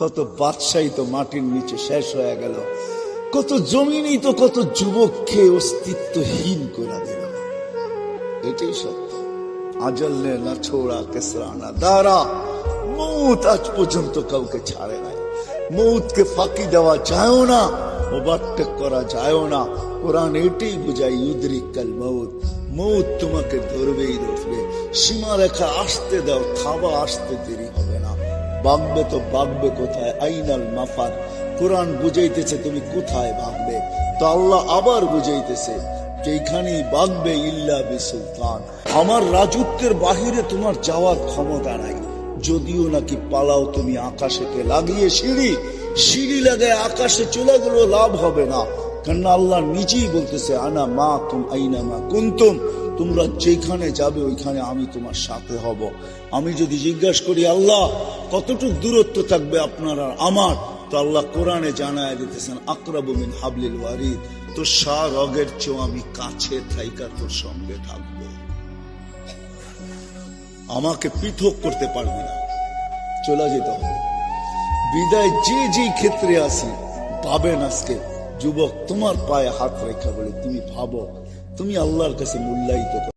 কত বাদশাহী তো মাটির নিচে শেষ হয়ে গেল, কত জমিনই তো কত যুবককে অস্তিত্বহীন করে দিল। এটাই সত্য। আজল নে না ছোড়া কেসরা না দারা, মৌত আজ পর্যন্ত কাউকে ছাড়ে নাই। মৌতকে ফাঁকি দেওয়া যায় না, ওভারটেক করা যায় না। কোরআন এটাই বুঝায় ইউদরিকাল মৌত, মৌত তোমাকে ধরবেই ধরবে। সীমারেখা আসতে দাও, থাবা আসতে দেরি হবে না। ভাগবে তো ভাগবে কোথায়? আইনাল মাফার। কোরআন বুঝাইতেছে তুমি কোথায় ভাগবে, তো আল্লাহ আবার বুঝাইতেছে যেখানেই ভাগবে ইল্লা বিসুলতান, আমার রাজত্বের বাহিরে তোমার যাওয়ার ক্ষমতা নাই। যদিও নাকি পালাও তুমি আকাশেকে লাগিয়ে, সিঁড়ি লাগায় আকাশে চলে গেল, লাভ হবে না। কারণ আল্লাহ নিজেই বলতেছে আনা মা তুম আইনা মা কুনতুম, তোমরা যেখানে যাবে ওইখানে আমি তোমার সাথে হব। আমি যদি জিজ্ঞাসা করি আল্লাহ কতটুকু দূরত্ব থাকবে আপনার আর আমার, তো আল্লাহ কোরআনে জানায় দিতেছেন আকরাবু মিন হাবলিল ওয়ারিদ, তো রগের চেয়েও আমি কাছে থাইকা তোর সঙ্গে থাকবো। আমাকে পৃথক করতে পারবি না, চলে যেতে হবে। বিদায় যে ক্ষেত্রে আসি ভাবেন, আজকে যুবক তোমার পায়ে হাত রেখা বলে তুমি ভাবো, তুমি আল্লাহর কাছে মূল্যায়িত।